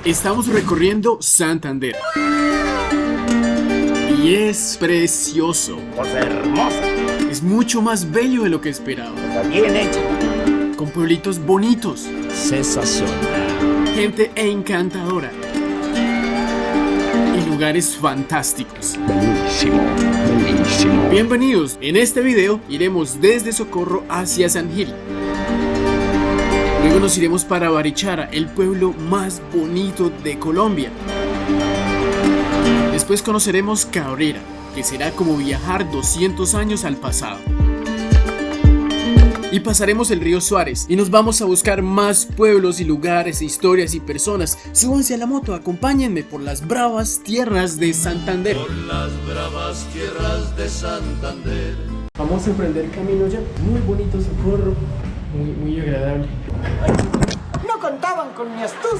Estamos recorriendo Santander y es precioso. Cosa hermosa, Es mucho más bello de lo que esperaba, cosa bien hecha, con pueblitos bonitos, sensacional. gente encantadora y lugares fantásticos. Bellísimo, bellísimo. Bienvenidos, en este video iremos desde Socorro hacia San Gil. Luego nos iremos para Barichara, el pueblo más bonito de Colombia. Después conoceremos Cabrera, que será como viajar 200 años al pasado. Y pasaremos el río Suárez y nos vamos a buscar más pueblos y lugares, historias y personas. Súbanse a la moto, acompáñenme por las bravas tierras de Santander. Por las bravas tierras de Santander. Vamos a emprender camino ya. Muy bonito Socorro, muy agradable. No contaban con mi astucia.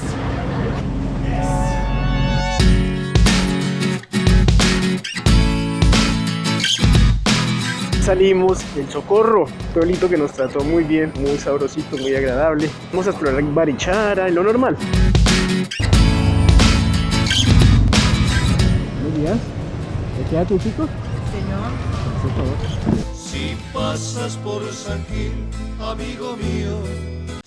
Salimos del Socorro, pueblito que nos trató muy bien, muy sabrosito, muy agradable. Vamos a explorar Barichara, lo normal. Buenos días. ¿Te queda tu chico? Si pasas por San Gil, amigo mío.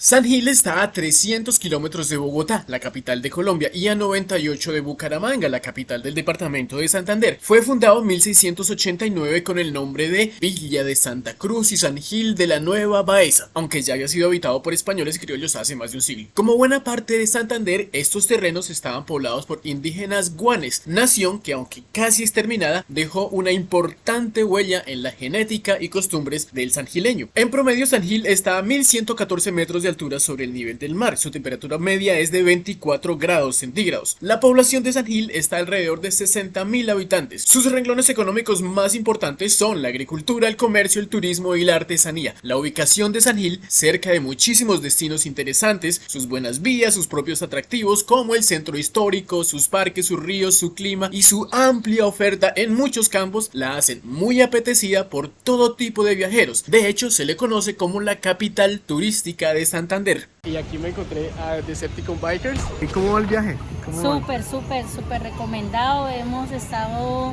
San Gil está a 300 kilómetros de Bogotá, la capital de Colombia, y a 98 de Bucaramanga, la capital del departamento de Santander. Fue fundado en 1689 con el nombre de Villa de Santa Cruz y San Gil de la Nueva Baeza, aunque ya había sido habitado por españoles y criollos hace más de un siglo. Como buena parte de Santander, estos terrenos estaban poblados por indígenas guanes, nación que, aunque casi exterminada, dejó una importante huella en la genética y costumbres del sangileño. En promedio, San Gil está a 1114 metros de altura sobre el nivel del mar. Su temperatura media es de 24 grados centígrados. La población de San Gil está alrededor de 60.000 habitantes. Sus renglones económicos más importantes son la agricultura, el comercio, el turismo y la artesanía. La ubicación de San Gil, cerca de muchísimos destinos interesantes, sus buenas vías, sus propios atractivos como el centro histórico, sus parques, sus ríos, su clima y su amplia oferta en muchos campos la hacen muy apetecida por todo tipo de viajeros. De hecho, se le conoce como la capital turística de Santander. Y aquí me encontré a Decepticon Bikers. ¿Y cómo va el viaje? ¿Cómo va? Súper recomendado. Hemos estado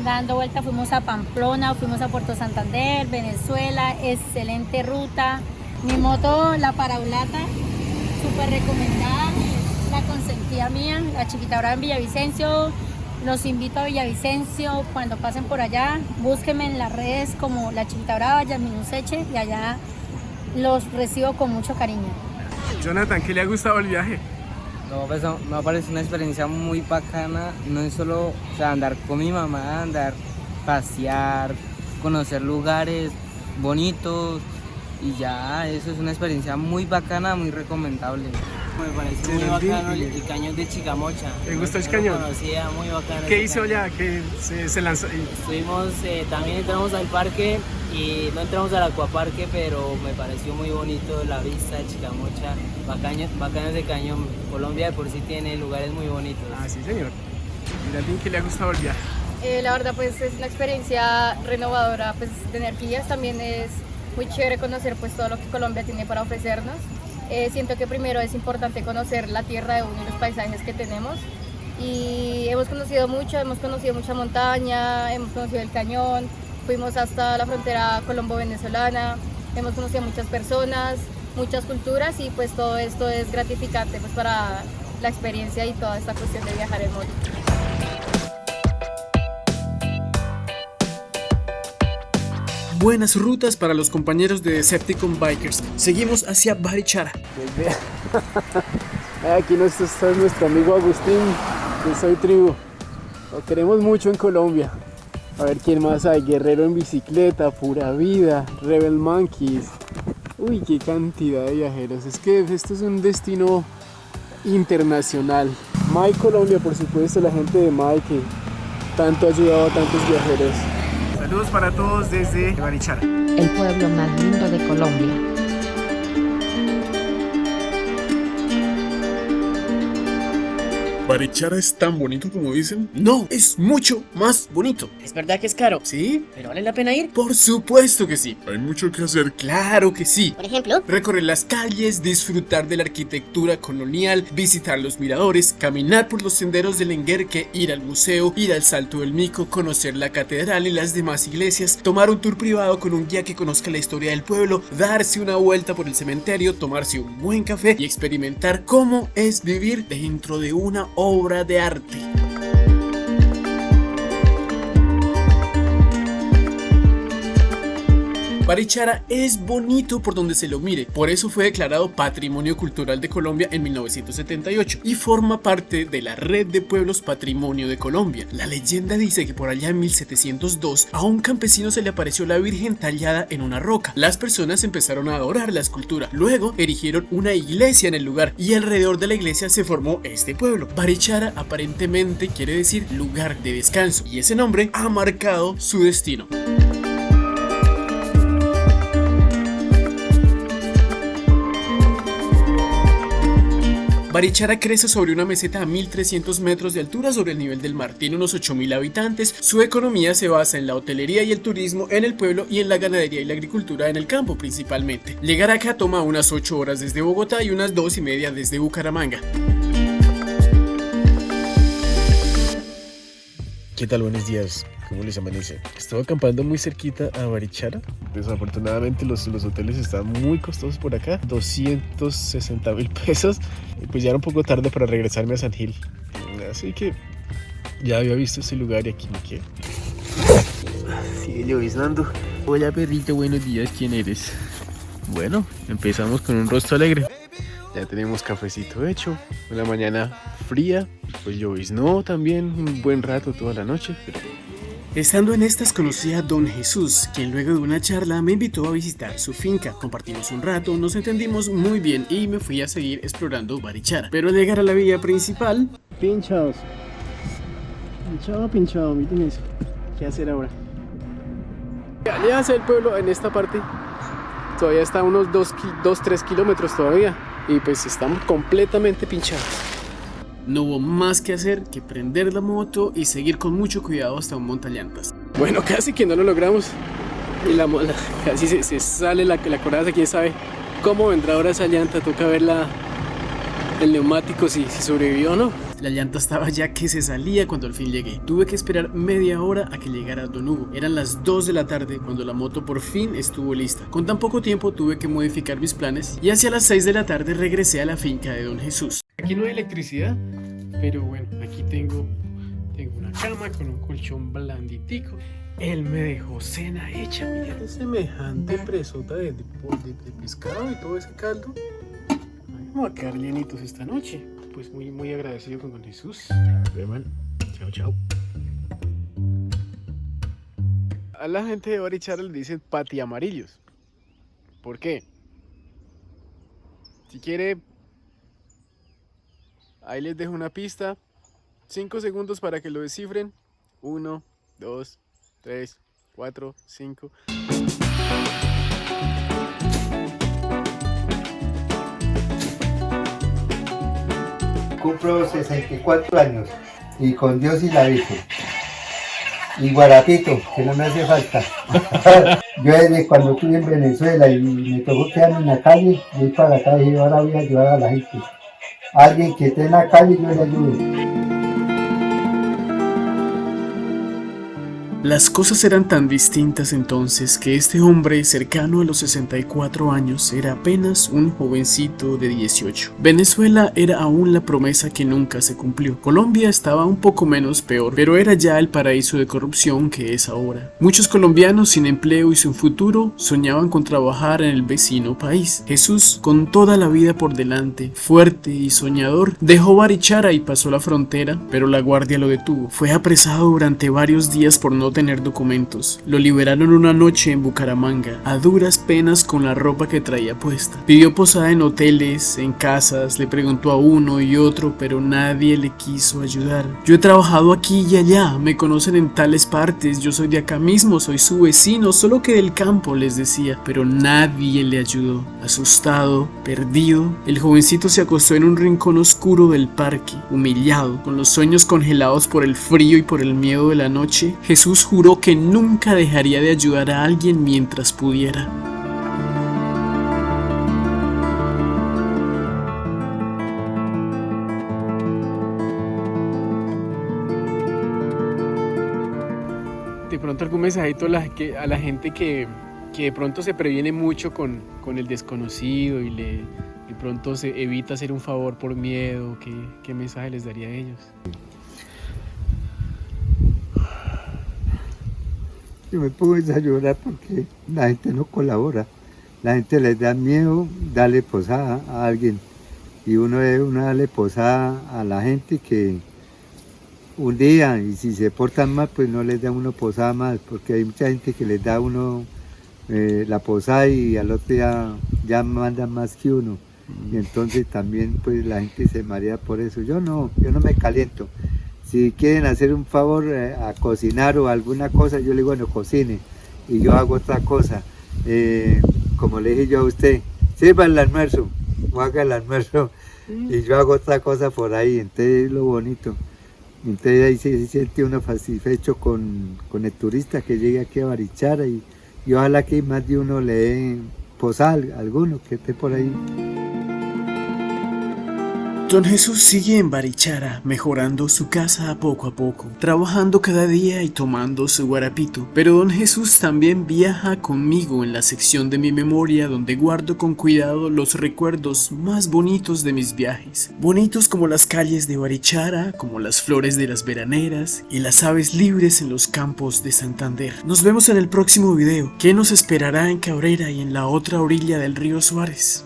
dando vuelta, fuimos a Pamplona, fuimos a Puerto Santander, Venezuela, excelente ruta. Mi moto, la Paraulata, súper recomendada, la consentida mía, la chiquita brava en Villavicencio. Los invito a Villavicencio, cuando pasen por allá, búsquenme en las redes como la chiquita brava, Yasmin Useche, y allá los recibo con mucho cariño. Jonathan, ¿qué le ha gustado el viaje? No, pues me parece una experiencia muy bacana, no es solo andar con mi mamá, andar, pasear, conocer lugares bonitos y ya, eso es una experiencia muy bacana, muy recomendable. Me parece muy bacano el cañón de Chicamocha. ¿Te gustó el cañón? No conocía, muy bacano. ¿Qué hizo allá? ¿Qué se lanzó? Estuvimos, también entramos al parque y no entramos al acuaparque, pero me pareció muy bonito la vista de Chicamocha, bacano ese cañón. Colombia de por sí tiene lugares muy bonitos. Ah, sí, señor. Mira, ¿qué le ha gustado el viaje? La verdad pues es una experiencia renovadora pues de energías, también es muy chévere conocer pues todo lo que Colombia tiene para ofrecernos. Siento que primero es importante conocer la tierra de uno y los paisajes que tenemos y hemos conocido mucha montaña, hemos conocido el cañón, fuimos hasta la frontera colombo-venezolana, hemos conocido muchas personas, muchas culturas y pues todo esto es gratificante pues para la experiencia y toda esta cuestión de viajar en moto. Buenas rutas para los compañeros de Decepticon Bikers. Seguimos hacia Barichara. Aquí está nuestro amigo Agustín, de Soy Tribu. Lo queremos mucho en Colombia. A ver quién más hay. Guerrero en bicicleta, Pura Vida, Rebel Monkeys. Uy, qué cantidad de viajeros. Es que esto es un destino internacional. My Colombia, por supuesto, la gente de My que tanto ha ayudado a tantos viajeros. Saludos para todos desde Barichara. El pueblo más lindo de Colombia. ¿Barichara es tan bonito como dicen? No, es mucho más bonito. ¿Es verdad que es caro? ¿Sí? ¿Pero vale la pena ir? Por supuesto que sí. Hay mucho que hacer. Claro que sí. Por ejemplo, Recorrer las calles, disfrutar de la arquitectura colonial, visitar los miradores, caminar por los senderos del Enguerque, ir al museo, ir al Salto del Mico, conocer la catedral y las demás iglesias, tomar un tour privado con un guía que conozca la historia del pueblo, darse una vuelta por el cementerio, tomarse un buen café y experimentar cómo es vivir dentro de una obra de arte. Barichara es bonito por donde se lo mire, por eso fue declarado Patrimonio Cultural de Colombia en 1978 y forma parte de la Red de Pueblos Patrimonio de Colombia. La leyenda dice que por allá en 1702 a un campesino se le apareció la Virgen tallada en una roca. Las personas empezaron a adorar la escultura, luego erigieron una iglesia en el lugar y alrededor de la iglesia se formó este pueblo. Barichara aparentemente quiere decir lugar de descanso y ese nombre ha marcado su destino. Barichara crece sobre una meseta a 1300 metros de altura sobre el nivel del mar. Tiene unos 8000 habitantes. Su economía se basa en la hotelería y el turismo en el pueblo y en la ganadería y la agricultura en el campo principalmente. Llegar acá toma unas 8 horas desde Bogotá y unas 2:30 desde Bucaramanga. ¿Qué tal? Buenos días. ¿Cómo les amanece? Estaba acampando muy cerquita a Barichara. Desafortunadamente los hoteles están muy costosos por acá. 260.000 pesos. Y pues ya era un poco tarde para regresarme a San Gil. Así que ya había visto este lugar y aquí me quedo. Sigue lloviznando. Hola perrito, buenos días. ¿Quién eres? Bueno, empezamos con un rostro alegre. Ya tenemos cafecito hecho. Una mañana fría. Pues lloviznó también un buen rato toda la noche. Pero... Estando en estas conocí a Don Jesús, quien luego de una charla me invitó a visitar su finca. Compartimos un rato, nos entendimos muy bien y me fui a seguir explorando Barichara. Pero al llegar a la vía principal... Pinchados. Pinchado, miren eso. ¿Qué hacer ahora? Ya hacia el pueblo en esta parte. Todavía está a unos 2-3 kilómetros todavía. Y pues estamos completamente pinchados. No hubo más que hacer que prender la moto y seguir con mucho cuidado hasta un montallantas. Bueno, casi que no lo logramos. Y casi se sale la coraza, quién sabe cómo vendrá ahora esa llanta. Toca ver el neumático si sobrevivió o no. La llanta estaba ya que se salía cuando al fin llegué. Tuve que esperar media hora a que llegara Don Hugo. Eran las 2 de la tarde cuando la moto por fin estuvo lista. Con tan poco tiempo tuve que modificar mis planes y hacia las 6 de la tarde regresé a la finca de Don Jesús. Aquí no hay electricidad, pero bueno, aquí tengo una cama con un colchón blanditico. Él me dejó cena hecha, mira, semejante presota de pescado y todo ese caldo. Vamos a quedar llenitos esta noche. Pues muy agradecido con Don Jesús. Hermano, chao. A la gente de Barichara le dicen patiamarillos. ¿Por qué? Si quiere, ahí les dejo una pista. 5 segundos para que lo descifren. 1, 2, 3, 4, 5. Cumplo 64 años y con Dios y la Virgen. Y guarapito, que no me hace falta. Yo desde cuando estuve en Venezuela y me tocó quedarme en la calle, voy para la calle y ahora voy a ayudar a la gente. Alguien que esté en la calle, yo le ayudo. Las cosas eran tan distintas entonces que este hombre cercano a los 64 años era apenas un jovencito de 18. Venezuela era aún la promesa que nunca se cumplió. Colombia estaba un poco menos peor, pero era ya el paraíso de corrupción que es ahora. Muchos colombianos sin empleo y sin futuro soñaban con trabajar en el vecino país. Jesús, con toda la vida por delante, fuerte y soñador, dejó Barichara y pasó la frontera, pero la guardia lo detuvo. Fue apresado durante varios días por no solo tener documentos. Lo liberaron una noche en Bucaramanga, a duras penas con la ropa que traía puesta. Pidió posada en hoteles, en casas, le preguntó a uno y otro, pero nadie le quiso ayudar. Yo he trabajado aquí y allá, me conocen en tales partes, yo soy de acá mismo, soy su vecino, solo que del campo, les decía, pero nadie le ayudó. Asustado, perdido, el jovencito se acostó en un rincón oscuro del parque, humillado, con los sueños congelados por el frío y por el miedo de la noche. Jesús juró que nunca dejaría de ayudar a alguien mientras pudiera. De pronto algún mensajito a la gente que de pronto se previene mucho con el desconocido y de pronto se evita hacer un favor por miedo. ¿Qué mensaje les daría a ellos? Yo me pongo a llorar porque la gente no colabora. La gente les da miedo darle posada a alguien. Y uno debe darle posada a la gente que un día, y si se portan mal, pues no les da uno posada más, porque hay mucha gente que les da a uno la posada y al otro día ya mandan más que uno. Y entonces también pues la gente se marea por eso. Yo no me caliento. Si quieren hacer un favor a cocinar o alguna cosa, yo le digo, bueno, cocine. Y yo hago otra cosa. Como le dije yo a usted, sirva el almuerzo o haga el almuerzo. Y yo hago otra cosa por ahí. Entonces es lo bonito. Entonces ahí se siente uno satisfecho con el turista que llegue aquí a Barichara y ojalá que más de uno le dé posada a alguno que esté por ahí. Don Jesús sigue en Barichara, mejorando su casa a poco, trabajando cada día y tomando su guarapito. Pero Don Jesús también viaja conmigo en la sección de mi memoria donde guardo con cuidado los recuerdos más bonitos de mis viajes. Bonitos como las calles de Barichara, como las flores de las veraneras y las aves libres en los campos de Santander. Nos vemos en el próximo video. ¿Qué nos esperará en Cabrera y en la otra orilla del río Suárez?